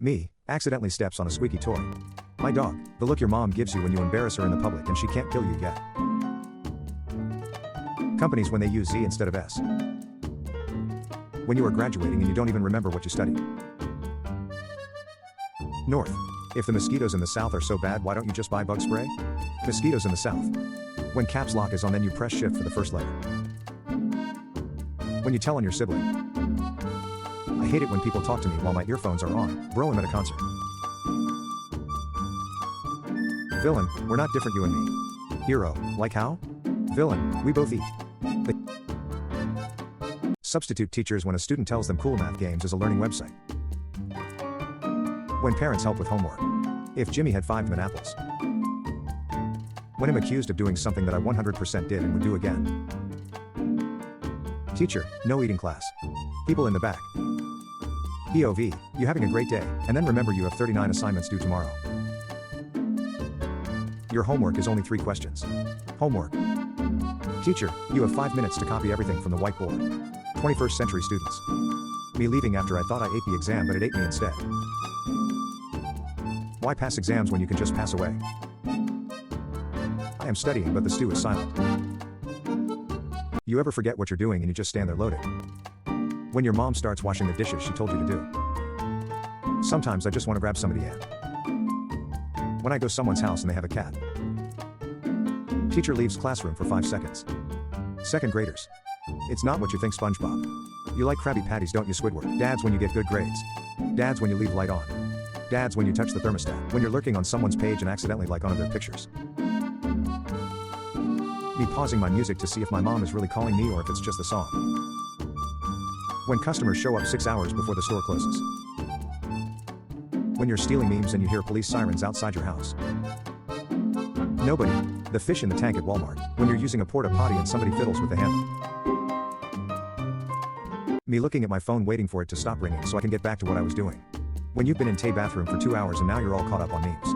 Me, accidentally steps on a squeaky toy. My dog, the look your mom gives you when you embarrass her in the public and she can't kill you yet. Companies when they use Z instead of S. When you are graduating and you don't even remember what you studied. North. If the mosquitoes in the south are so bad, why don't you just buy bug spray? Mosquitoes in the south. When caps lock is on, then you press shift for the first letter. When you tell on your sibling. I hate it when people talk to me while my earphones are on. Bro, I'm at a concert. Villain, we're not different, you and me. Hero, like how? Villain, we both eat. Substitute teachers when a student tells them Cool Math Games is a learning website. When parents help with homework. If Jimmy had 5 apples. When I'm accused of doing something that I 100% did and would do again. Teacher, no eating class. People in the back. POV, you having a great day, and then remember you have 39 assignments due tomorrow. Your homework is only 3 questions. Homework. Teacher, you have 5 minutes to copy everything from the whiteboard. 21st century students. Me leaving after I thought I ate the exam, but it ate me instead. Why pass exams when you can just pass away? I am studying, but the stew is silent. You ever forget what you're doing and you just stand there loaded? When your mom starts washing the dishes she told you to do. Sometimes I just want to grab somebody in. When I go someone's house and they have a cat. Teacher leaves classroom for 5 seconds. Second graders. It's not what you think, SpongeBob. You like Krabby Patties, don't you, Squidward? Dads when you get good grades. Dads when you leave light on. Dads when you touch the thermostat. When you're lurking on someone's page and accidentally like one of their pictures. Me pausing my music to see if my mom is really calling me or if it's just the song. When customers show up 6 hours before the store closes. When you're stealing memes and you hear police sirens outside your house. Nobody. The fish in the tank at Walmart. When you're using a porta potty and somebody fiddles with the handle. Me looking at my phone waiting for it to stop ringing so I can get back to what I was doing. When you've been in Tay bathroom for 2 hours and now you're all caught up on memes.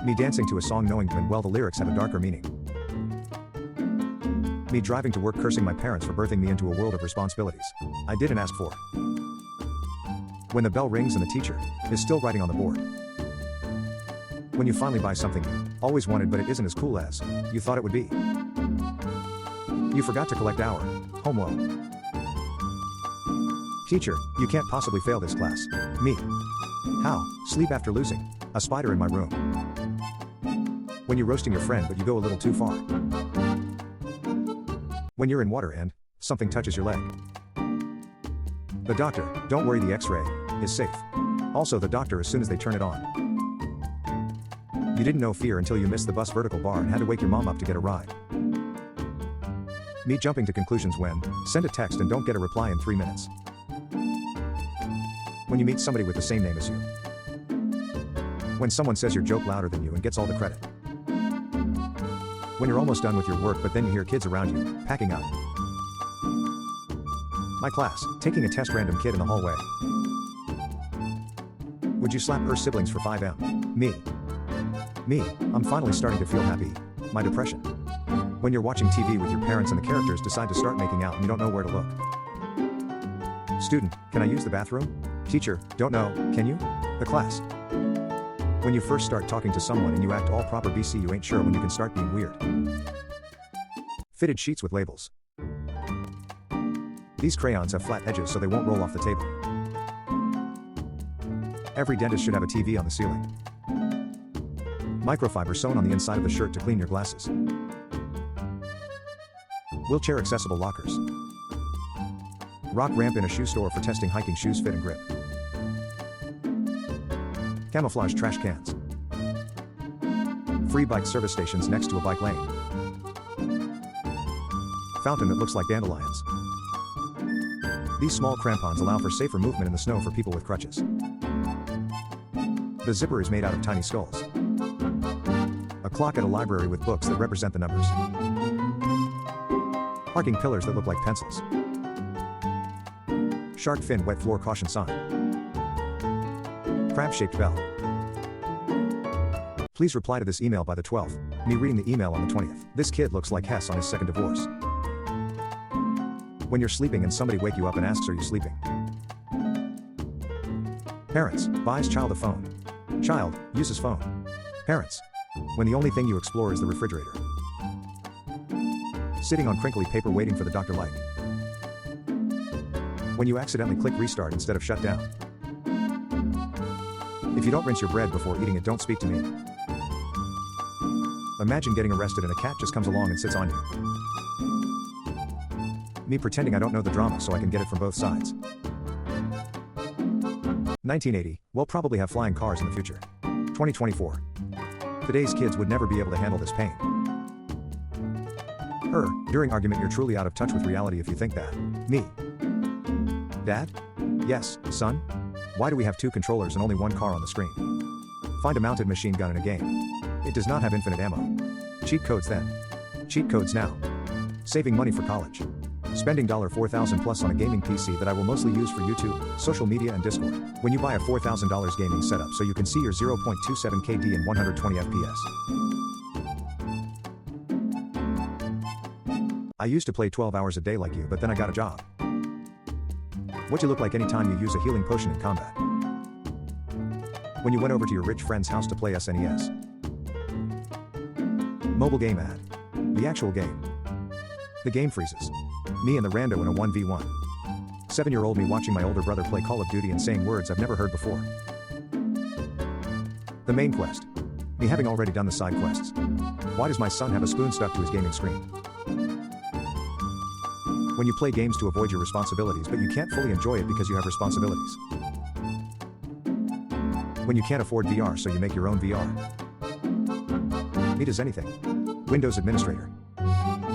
Me dancing to a song knowing well the lyrics have a darker meaning. Me driving to work cursing my parents for birthing me into a world of responsibilities I didn't ask for. When the bell rings and the teacher is still writing on the board. When you finally buy something you always wanted but it isn't as cool as you thought it would be. You forgot to collect our homework. Teacher, you can't possibly fail this class. Me. How? Sleep after losing a spider in my room. When you're roasting your friend but you go a little too far. When you're in water and something touches your leg. The doctor, don't worry, the x-ray is safe. Also the doctor as soon as they turn it on. You didn't know fear until you missed the bus vertical bar and had to wake your mom up to get a ride. Me jumping to conclusions when send a text and don't get a reply in 3 minutes. When you meet somebody with the same name as you. When someone says your joke louder than you and gets all the credit. When you're almost done with your work but then you hear kids around you, packing up. My class, taking a test, random kid in the hallway. Would you slap her siblings for 5M? Me. Me, I'm finally starting to feel happy. My depression. When you're watching TV with your parents and the characters decide to start making out and you don't know where to look. Student, can I use the bathroom? Teacher, don't know, can you? The class. When you first start talking to someone and you act all proper BC, you ain't sure when you can start being weird. Fitted sheets with labels. These crayons have flat edges so they won't roll off the table. Every dentist should have a TV on the ceiling. Microfiber sewn on the inside of the shirt to clean your glasses. Wheelchair accessible lockers. Rock ramp in a shoe store for testing hiking shoes fit and grip. Camouflage trash cans. Free bike service stations next to a bike lane. Fountain that looks like dandelions. These small crampons allow for safer movement in the snow for people with crutches. The zipper is made out of tiny skulls. A clock at a library with books that represent the numbers. Parking pillars that look like pencils. Shark fin wet floor caution sign. Crab-shaped bell. Please reply to this email by the 12th. Me reading the email on the 20th. This kid looks like Hess on his second divorce. When you're sleeping and somebody wake you up and asks, are you sleeping? Parents, buys child a phone. Child, uses phone. Parents, when the only thing you explore is the refrigerator. Sitting on crinkly paper waiting for the doctor light. When you accidentally click restart instead of shut down. If you don't rinse your bread before eating it, don't speak to me. Imagine getting arrested and a cat just comes along and sits on you. Me pretending I don't know the drama so I can get it from both sides. 1980, we'll probably have flying cars in the future. 2024. Today's kids would never be able to handle this pain. During argument you're truly out of touch with reality if you think that. Me. Dad? Yes, son? Why do we have two controllers and only one car on the screen? Find a mounted machine gun in a game. It does not have infinite ammo. Cheat codes then. Cheat codes now. Saving money for college. Spending $4,000 plus on a gaming PC that I will mostly use for YouTube, social media and Discord. When you buy a $4,000 gaming setup so you can see your 0.27 KD and 120 FPS. I used to play 12 hours a day like you, but then I got a job. What you look like anytime you use a healing potion in combat. When you went over to your rich friend's house to play SNES. Mobile game ad. The actual game. The game freezes. Me and the rando in a 1v1. 7-year-old me watching my older brother play Call of Duty and saying words I've never heard before. The main quest. Me having already done the side quests. Why does my son have a spoon stuck to his gaming screen? When you play games to avoid your responsibilities but you can't fully enjoy it because you have responsibilities. When you can't afford VR so you make your own VR. Me does anything. Windows administrator.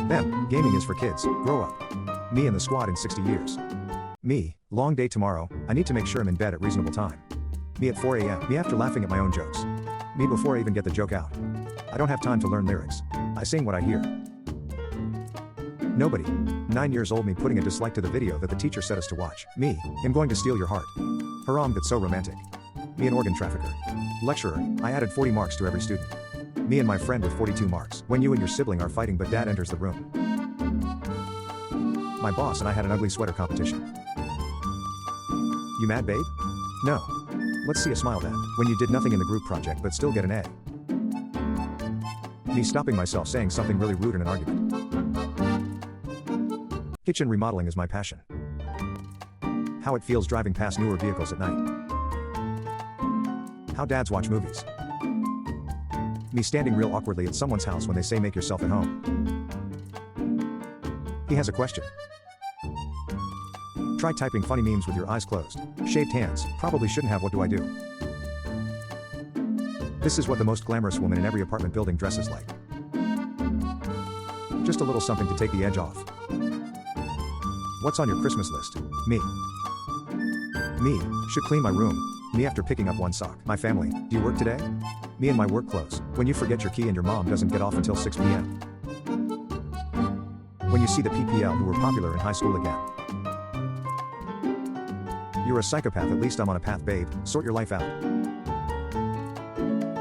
Them, gaming is for kids, grow up. Me and the squad in 60 years. Me, long day tomorrow, I need to make sure I'm in bed at reasonable time. Me at 4 a.m., me after laughing at my own jokes. Me before I even get the joke out. I don't have time to learn lyrics. I sing what I hear. Nobody. 9 years old me putting a dislike to the video that the teacher set us to watch. Me, him going to steal your heart. Haram, that's so romantic. Me an organ trafficker. Lecturer, I added 40 marks to every student. Me and my friend with 42 marks. When you and your sibling are fighting but dad enters the room. My boss and I had an ugly sweater competition. You mad, babe? No. Let's see a smile then. When you did nothing in the group project but still get an A. Me stopping myself saying something really rude in an argument. Kitchen remodeling is my passion. How it feels driving past newer vehicles at night. How dads watch movies. Me standing real awkwardly at someone's house when they say make yourself at home. He has a question. Try typing funny memes with your eyes closed. Shaved hands, probably shouldn't have. What do I do? This is what the most glamorous woman in every apartment building dresses like. Just a little something to take the edge off. What's on your Christmas list? Me. Me, should clean my room. Me after picking up one sock. My family, do you work today? Me in my work clothes. When you forget your key and your mom doesn't get off until 6 p.m. When you see the PPL who were popular in high school again. You're a psychopath, at least I'm on a path, babe. Sort your life out.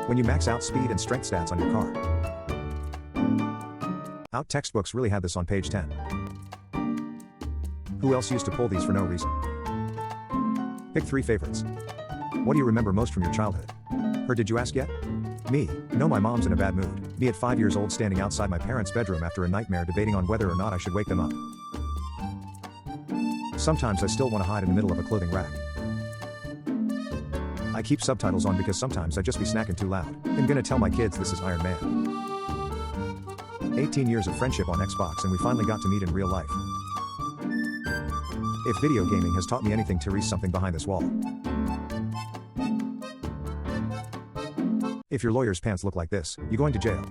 When you max out speed and strength stats on your car. Out textbooks really had this on page 10. Who else used to pull these for no reason? Pick 3 favorites. What do you remember most from your childhood? Her, did you ask yet? Me, no, my mom's in a bad mood. Me at 5 years old standing outside my parents' bedroom after a nightmare debating on whether or not I should wake them up. Sometimes I still want to hide in the middle of a clothing rack. I keep subtitles on because sometimes I just be snacking too loud. I'm gonna tell my kids this is Iron Man. 18 years of friendship on Xbox and we finally got to meet in real life. If video gaming has taught me anything, to read something behind this wall. If your lawyer's pants look like this, you're going to jail.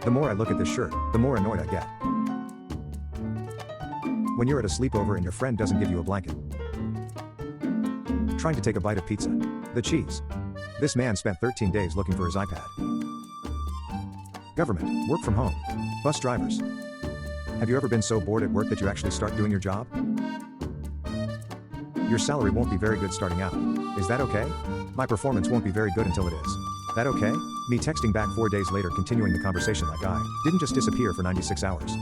The more I look at this shirt, the more annoyed I get. When you're at a sleepover and your friend doesn't give you a blanket. Trying to take a bite of pizza. The cheese. This man spent 13 days looking for his iPad. Government, work from home. Bus drivers. Have you ever been so bored at work that you actually start doing your job? Your salary won't be very good starting out. Is that okay? My performance won't be very good until it is. That okay? Me texting back 4 days later continuing the conversation like I didn't just disappear for 96 hours.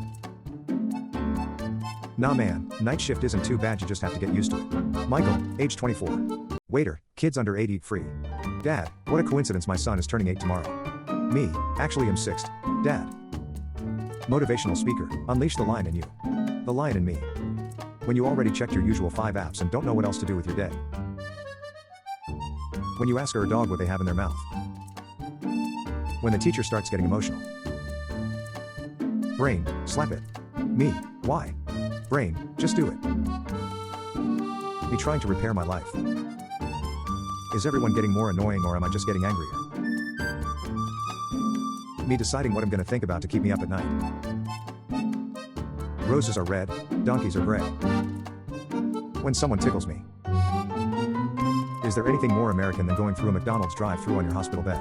Nah man, night shift isn't too bad, you just have to get used to it. Michael, age 24. Waiter, kids under 8 eat free. Dad, what a coincidence, my son is turning 8 tomorrow. Me, actually I'm 6th. Dad. Motivational speaker, unleash the lion in you. The lion in me. When you already checked your usual 5 apps and don't know what else to do with your day. When you ask a dog what they have in their mouth. When the teacher starts getting emotional. Brain, slap it. Me, why? Brain, just do it. Me trying to repair my life. Is everyone getting more annoying or am I just getting angrier? Me deciding what I'm gonna think about to keep me up at night. Roses are red, donkeys are gray. When someone tickles me. Is there anything more American than going through a McDonald's drive-thru on your hospital bed?